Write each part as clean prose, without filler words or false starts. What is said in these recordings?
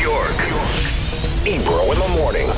York. Ebro in the morning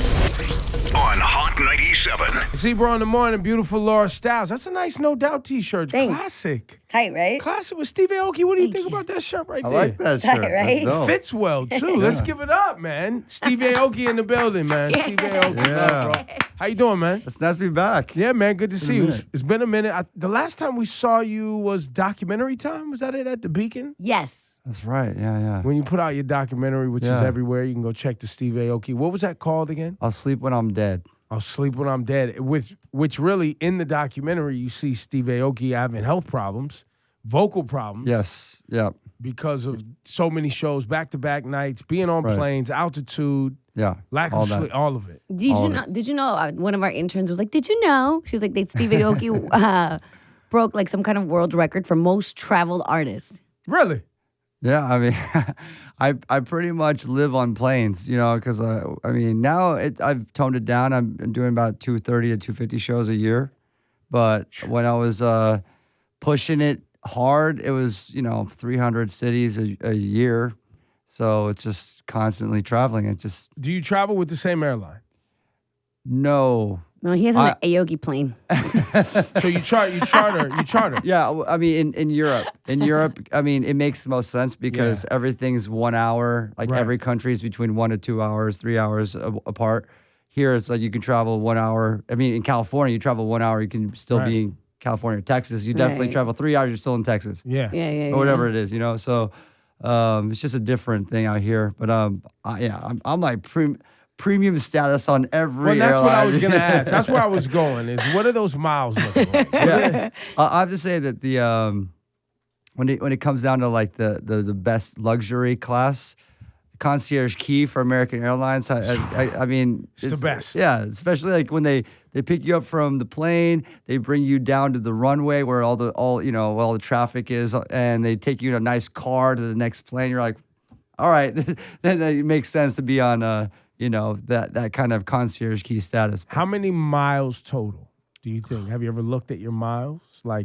on Hot 97. It's Ebro in the morning. Beautiful Laura Styles. That's a nice No Doubt t-shirt. Thanks. Classic. Tight, right? Classic with Steve Aoki. What do you think about that shirt right I there? like that Tight, shirt. right? That's dope. Fits well, too. Let's give it up, man. Steve Aoki in the building, man. Steve Aoki. Yeah. Love, bro. How you doing, man? It's nice to be back. Yeah, man. Good to see you. minute. It's been a minute. The last time we saw you was documentary time. Was that it at the Beacon? Yes. That's right. Yeah. When you put out your documentary, which is Yeah. everywhere, you can go check the Steve Aoki. What was that called again? I'll sleep when I'm dead. I'll Sleep When I'm Dead. Which really, in the documentary, you see Steve Aoki having health problems, vocal problems. Yes. Yeah. Because of so many shows, back-to-back nights, being on Right. planes, altitude, Yeah. lack all of that. sleep, all of it. Did you know one of our interns was like, did you know? She was like, that Steve Aoki broke like some kind of world record for most traveled artists. Really? Yeah, I mean, I pretty much live on planes, because I mean now I've toned it down. I'm doing about 230 to 250 shows a year, but when I was pushing it hard, it was 300 cities a year, so it's just constantly traveling. It just Do you travel with the same airline? no. No, he has an Aoki plane. So you charter. Yeah, I mean, in Europe, I mean, it makes the most sense because everything's 1 hour. Like Right. every country is between 1 to 2 hours, 3 hours apart. Here, it's like you can travel 1 hour. I mean, in California, you travel 1 hour, you can still Right. be in California or Texas. You definitely Right. travel 3 hours, you're still in Texas. Yeah. Yeah. Or whatever it is, So it's just a different thing out here. But I'm like premium status on every Well, that's airline. what I was gonna ask. That's where I was going. Is what are those miles looking like? Yeah. I have to say that the when it comes down to like the best luxury class, concierge key for American Airlines, I mean It's the best. Yeah, especially like when they pick you up from the plane, they bring you down to the runway where all the traffic is, and they take you in a nice car to the next plane. You're like, all right, then it makes sense to be on that kind of concierge key status. How many miles total do you think? Have you ever looked at your miles? Like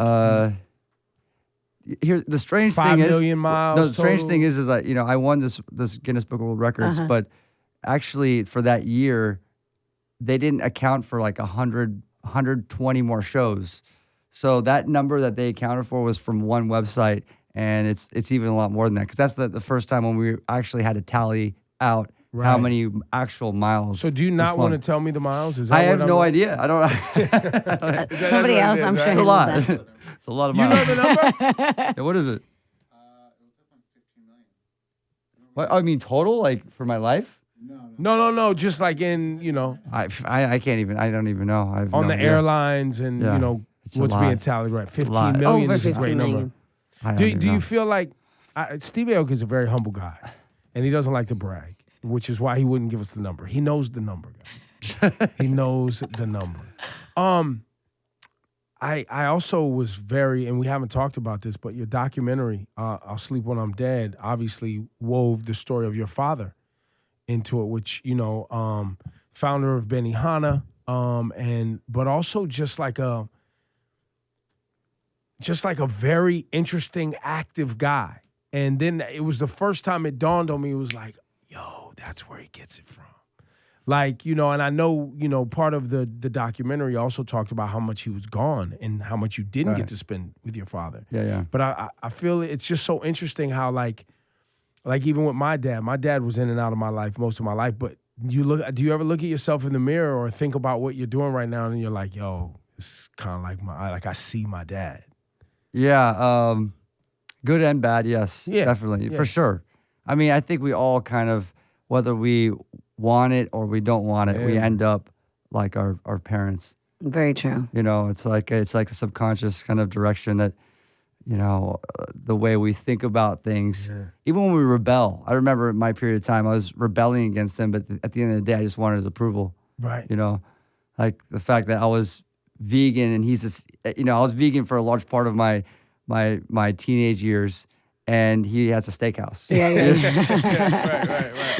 Here, the strange 5 thing is, million miles No, the strange total? thing is that I won this Guinness Book of World Records, but actually for that year, they didn't account for like 120 more shows. So that number that they accounted for was from one website, and it's even a lot more than that because that's the first time when we actually had to tally out how Right. many actual miles. So do you not we want to flung. tell me the miles? Is that I have what no I'm- idea. I don't. Somebody what it else, is, I'm right? sure. It's a knows lot. that. It's a lot of You miles. know the number? Yeah, what is it? What? I mean, total, like for my life? No. Just like in I can't even. I don't even know. I have on no the idea. airlines and Yeah. It's a what's lot. being tallied, right? 15 lot. million Over is a great 15 number. million. I don't Do even you know. feel like Steve Aoki is a very humble guy, and he doesn't like to brag, which is why he wouldn't give us the number. He knows the number, guys. He knows the number. I also was very, and we haven't talked about this, but your documentary, I'll Sleep When I'm Dead, obviously wove the story of your father into it, which, founder of Benihana, but also just like a very interesting, active guy. And then it was the first time it dawned on me, it was like, yo, that's where he gets it from. Like, and I know, part of the documentary also talked about how much he was gone and how much you didn't get Right. to spend with your father. Yeah. But I feel it's just so interesting how like even with my dad was in and out of my life most of my life. But do you ever look at yourself in the mirror or think about what you're doing right now and you're like, yo, it's kind of like I see my dad. Yeah. Good and bad, yes. Yeah, Definitely. yeah. For sure. I mean, I think we all kind of, whether we want it or we don't want it, we Yeah. end up like our parents. Very true. It's like a subconscious kind of direction that, the way we think about things. Yeah. Even when we rebel, I remember my period of time, I was rebelling against him, but at the end of the day, I just wanted his approval. Right. Like the fact that I was vegan and he's just, I was vegan for a large part of my teenage years, and he has a steakhouse. Yeah.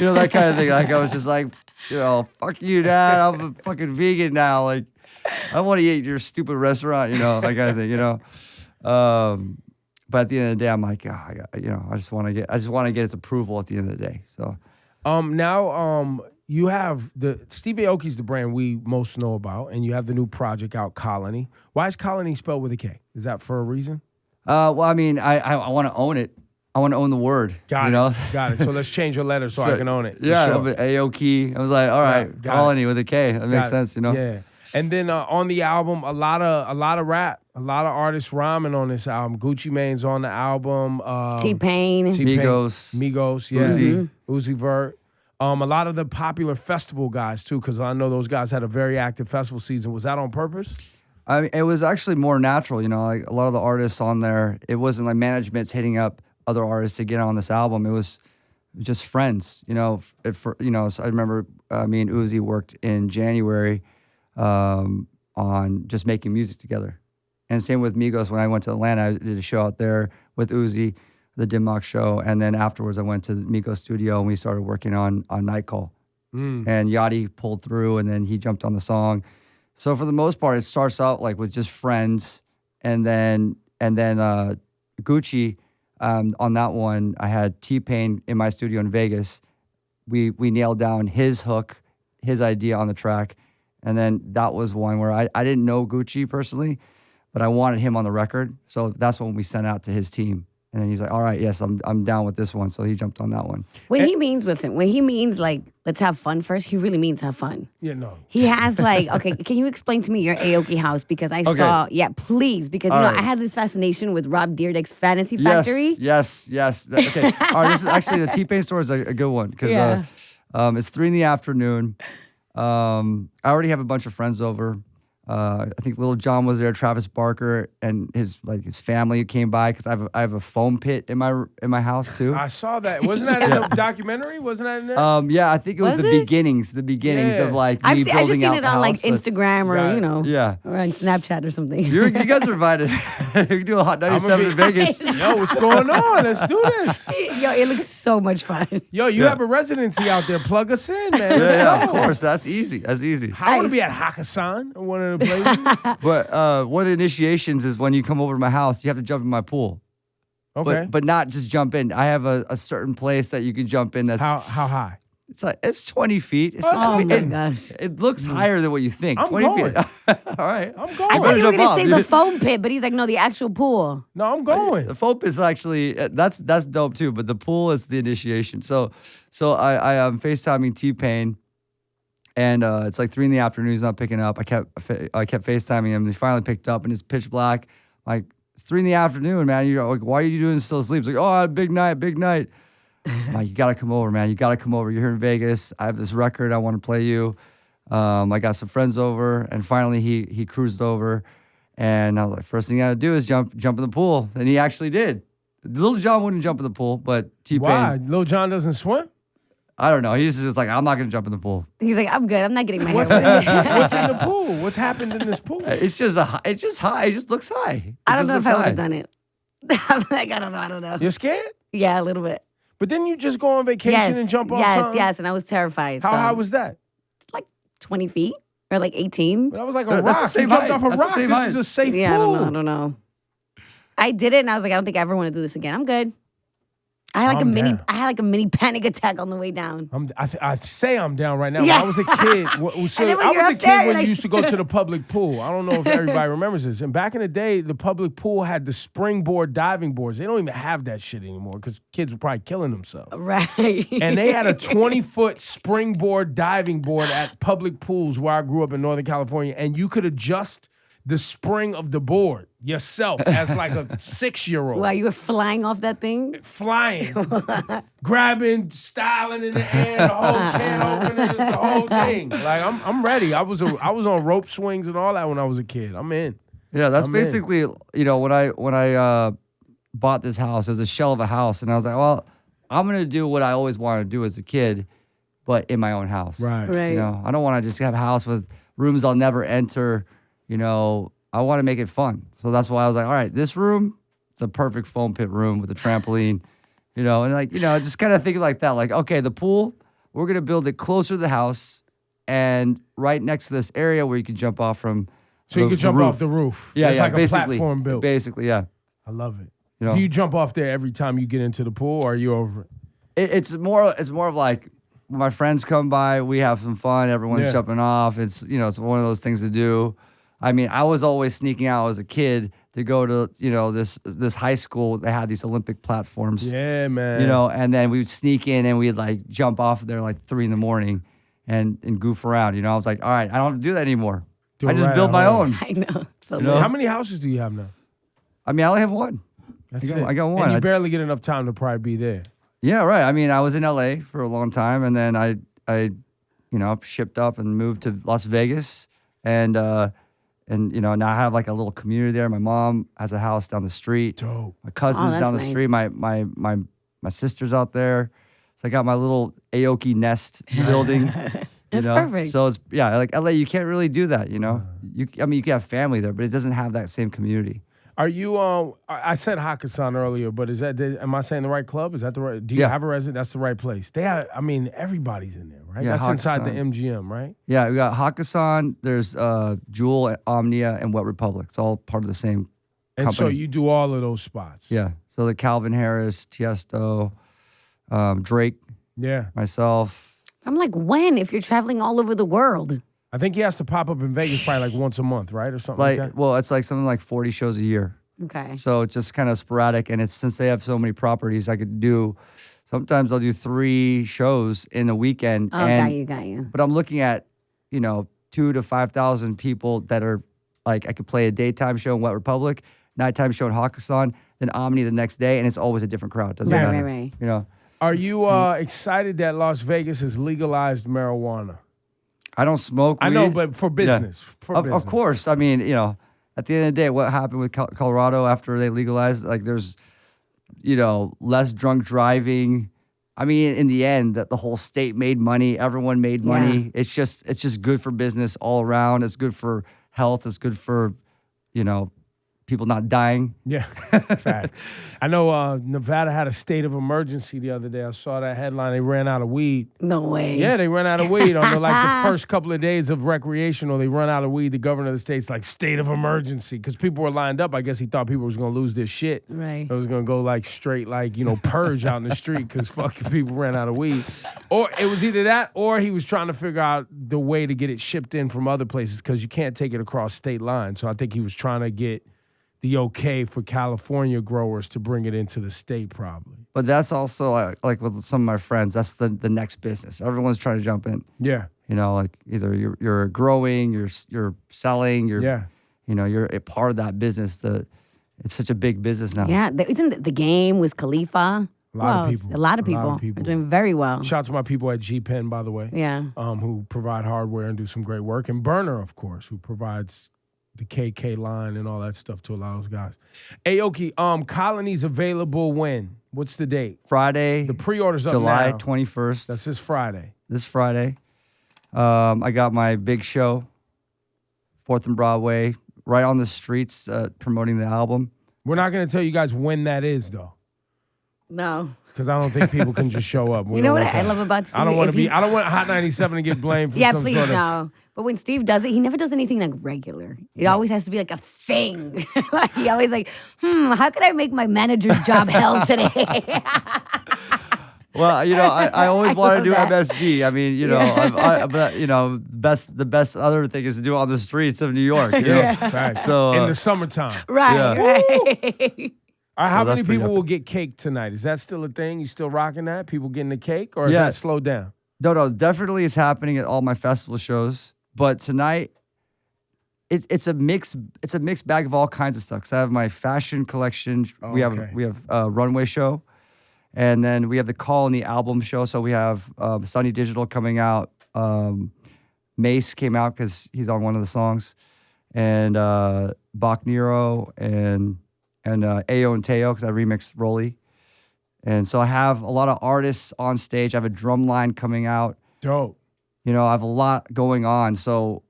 Right. That kind of thing. Like I was just like, fuck you, Dad. I'm a fucking vegan now. Like I want to eat at your stupid restaurant. That kind of thing. But at the end of the day, I'm like, I just want to get his approval at the end of the day. So Now, you have Steve Aoki's the brand we most know about, and you have the new project out, Kolony. Why is Kolony spelled with a K? Is that for a reason? Well, I mean, I want to own it. I want to own the word. Got you it. know? Got it. So let's change your letter so I can own it. for Yeah, sure. but Aoki. I was like, all right, Got Kolony with a K. That makes Got it. sense, you know? Yeah. And then on the album, a lot of rap, a lot of artists rhyming on this album. Gucci Mane's on the album. T-Pain. Migos, yeah. Uzi. Uzi Vert. A lot of the popular festival guys too, because I know those guys had a very active festival season. Was that on purpose? I mean, it was actually more natural, you know, like a lot of the artists on there, it wasn't like management's hitting up other artists to get on this album. It was just friends, you know. So I remember me and Uzi worked in January on just making music together. And same with Migos. When I went to Atlanta, I did a show out there with Uzi, the Dimmock show. And then afterwards, I went to the Migos studio and we started working on Night Call. And Yachty pulled through and then he jumped on the song. So for the most part, it starts out like with just friends. And then Gucci, on that one, I had T-Pain in my studio in Vegas. We nailed down his hook, his idea on the track. And then that was one where I didn't know Gucci personally, but I wanted him on the record. So that's when we sent out to his team. And then he's like, all right, yes, I'm down with this one. So he jumped on that one. When he means like, let's have fun first, he really means have fun. Yeah, no. He has like, okay, can you explain to me your Aoki house? Because I saw, please, because All right. I had this fascination with Rob Dyrdek's Fantasy Factory. Yes. Okay. All right, this is actually, the T-Pain story is a good one because it's 3 PM. I already have a bunch of friends over. I think Little John was there, Travis Barker, and his family came by because I have a foam pit in my house too. I saw that. Wasn't that in the documentary? Wasn't that in there? Yeah, I think it was Was the it? beginnings Yeah. of like I've me just building seen out it the on like house, but- Instagram or, Got it. Yeah. or on Snapchat or something. You guys are invited. You can do a Hot 97 in Vegas. Yo, what's going on? Let's do this. Yo, it looks so much fun. Yo, you have a residency out there. Plug us in, man. Let's Yeah, go. of course. That's easy. I want to be at Hakkasan, or one of the places. But one of the initiations is when you come over to my house, you have to jump in my pool. Okay. But not just jump in. I have a certain place that you can jump in. That's How high? it's 20 feet. It's Oh, not, Oh my it, gosh. it looks higher than what you think. I'm 20 going. feet. All right. I'm I going. thought better you were jump going to off, say dude. the foam pit, but he's like, no, the actual pool. No, I'm going. The FOP is actually that's dope too, but the pool is the initiation. So I am FaceTiming T-Pain, and it's like 3 PM. He's not picking up. I kept FaceTiming him. He finally picked up, and it's pitch black. Like, it's 3 PM, man. You're like, why are you doing still asleep? He's like, oh, I had a big night. I'm like, you gotta come over, man. You gotta come over. You're here in Vegas. I have this record. I want to play you. I got some friends over, and finally he cruised over, and I was like, first thing you gotta do is jump in the pool, and he actually did. Little John wouldn't jump in the pool, but T-Pain, Why? Lil Jon doesn't swim? I don't know. He's just like, I'm not gonna jump in the pool. He's like, I'm good. I'm not getting my hair What's wet. in the pool? What's happened in this pool? It's just high. It just looks high. I don't know if I would have done it. I'm like, I don't know. You're scared? Yeah, a little bit. But then you just go on vacation Yes, and jump off something? yes, and I was terrified. How so. high was that? Like 20 feet or like 18. That was like a That's the rock. same You jumped height. off a That's the rock. same This height. is a safe Yeah, pool. I don't know. I did it and I was like, I don't think I ever want to do this again. I'm good. I had like I'm down. I had like a mini panic attack on the way down. I say I'm down right now. Yeah. When I was a kid. So then when I you're was a up kid there, when you're you like- used to go to the public pool. I don't know if everybody remembers this. And back in the day, the public pool had the springboard diving boards. They don't even have that shit anymore because kids were probably killing themselves. Right. And they had a 20-foot springboard diving board at public pools where I grew up in Northern California, and you could adjust the spring of the board yourself as like a 6-year-old. Wow, you were flying off that thing? Flying, grabbing, styling in the air, the whole can opener, the whole thing. Like I'm ready. I was on rope swings and all that when I was a kid. I'm in. Yeah, that's I'm in. basically, when I bought this house, it was a shell of a house, and I was like, well, I'm gonna do what I always wanted to do as a kid, but in my own house. Right. I don't want to just have a house with rooms I'll never enter. I want to make it fun. So that's why I was like, all right, this room, it's a perfect foam pit room with a trampoline, and just kind of thinking like that. Like, okay, the pool, we're going to build it closer to the house and right next to this area where you can jump off from. So you the could jump roof. off the roof. Yeah, it's yeah, like basically, a platform built. Basically, yeah. I love it. You know? Do you jump off there every time you get into the pool, or are you over it? It's more of like, when my friends come by, we have some fun. Everyone's jumping off. It's it's one of those things to do. I mean, I was always sneaking out as a kid to go to this high school. They had these Olympic platforms. Yeah, man. And then we would sneak in and we'd like jump off there like 3 a.m. and goof around. I was like, all right, I don't have to do that anymore. I just build my own. I know. So How many houses do you have now? I mean, I only have one. That's I got one. And you barely get enough time to probably be there. Yeah, right. I mean, I was in LA for a long time, and then I shipped up and moved to Las Vegas, and now I have like a little community there. My mom has a house down the street. Dope. My cousin's down the nice. street. My sister's out there. So I got my little Aoki nest building. That's perfect. So it's like LA. You can't really do that. You can have family there, but it doesn't have that same community. Are you? I said Hakkasan earlier, but is that? Am I saying the right club? Is that the right? Do you have a resident? That's the right place. They have. I mean, everybody's in there, right? Yeah, That's inside the Hakkasan. MGM, right? Yeah, we got Hakkasan. There's Jewel, Omnia, and Wet Republic. It's all part of the same And company. so you do all of those spots. Yeah. So the Calvin Harris, Tiesto, Drake, myself. I'm like, when? If you're traveling all over the world. I think he has to pop up in Vegas probably like once a month, right, or something like that. Well, it's like something like 40 shows a year. Okay. So it's just kind of sporadic, and it's since they have so many properties, I could do. Sometimes I'll do 3 shows in a weekend. Oh, got you. But I'm looking at 2,000 to 5,000 people that are like I could play a daytime show in Wet Republic, nighttime show in Hakkasan, then Omni the next day, and it's always a different crowd. Doesn't matter. Right. Are you excited that Las Vegas has legalized marijuana? I don't smoke weed. I know, but for business. Of course. I mean, at the end of the day, what happened with Colorado after they legalized, like there's, less drunk driving. I mean, in the end, that the whole state made money. Everyone made money. Yeah. It's just good for business all around. It's good for health. It's good for, people not dying. Yeah, facts. I know Nevada had a state of emergency the other day. I saw that headline. They ran out of weed. No way. Yeah, they ran out of weed on the first couple of days of recreational. They run out of weed. The governor of the state's like state of emergency because people were lined up. I guess he thought people was gonna lose their shit. Right. It was gonna go like straight purge out in the street because fucking people ran out of weed. Or it was either that or he was trying to figure out the way to get it shipped in from other places because you can't take it across state lines. So I think he was trying to get the okay for California growers to bring it into the state probably. But that's also like with some of my friends, that's the next business. Everyone's trying to jump in. Yeah. Like either you're growing, you're selling, you're a part of that business. It's such a big business now. Yeah. Isn't the game with Khalifa? A lot of people. A lot of people. They're doing very well. Shout out to my people at G Pen, by the way. Yeah. Who provide hardware and do some great work. And Burner, of course, who provides the KK line and all that stuff to a lot of those guys. Aoki, Kolony's available when? What's the date? Friday. The pre-order's up July now. 21st. That's this Friday. This Friday. I got my big show, 4th and Broadway, right on the streets, promoting the album. We're not going to tell you guys when that is, though. No. Because I don't think people can just show up. You know what I love about Steve? I don't want Hot 97 to get blamed for some please, sort of... no. But when Steve does it, he never does anything like regular. It always has to be like a thing. Like he always like, how could I make my manager's job hell today? Well, I always want to do that. MSG. I mean, but the best other thing is to do it on the streets of New York. Facts. So in the summertime. Right. How that's many pretty people will epic. get cake tonight? Is that still a thing? You still rocking that? People getting the cake? Or is that slowed down? No, definitely it's happening at all my festival shows. But tonight, it's a mixed bag of all kinds of stuff. 'Cause I have my fashion collection. Oh, we okay. have a runway show, and then we have the Kolony album show. So we have Sunny Digital coming out. Mace came out because he's on one of the songs, and Bach Nero and Ayo and Teo because I remixed Rolly. And so I have a lot of artists on stage. I have a drum line coming out. Dope. I have a lot going on. So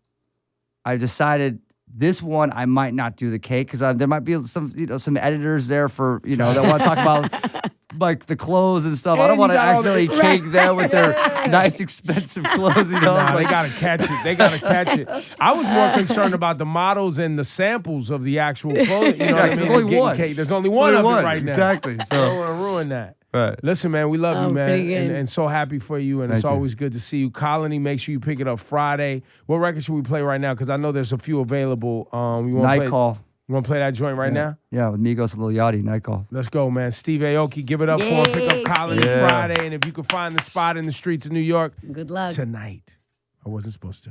I decided this one I might not do the cake because there might be some editors there for that want to talk about like the clothes and stuff. I don't want to accidentally cake them with their nice expensive clothes. Nah, they gotta catch it. I was more concerned about the models and the samples of the actual clothing. You know what I mean? There's only Getting one. cake. There's only one of it right now. Exactly. I So don't want to ruin that. Right. Listen, man, we love you, man, pretty good. and so happy for you, and Thank it's you. always good to see you. Kolony, make sure you pick it up Friday. What record should we play right now? Because I know there's a few available. You want Night play, Call. You want to play that joint right now? Yeah, with Migos and Lil Yachty, Night Call. Let's go, man. Steve Aoki, give it up for him. Pick Yay, up Kolony Steve. Friday, and if you can find the spot in the streets of New York Good luck. tonight. I wasn't supposed to.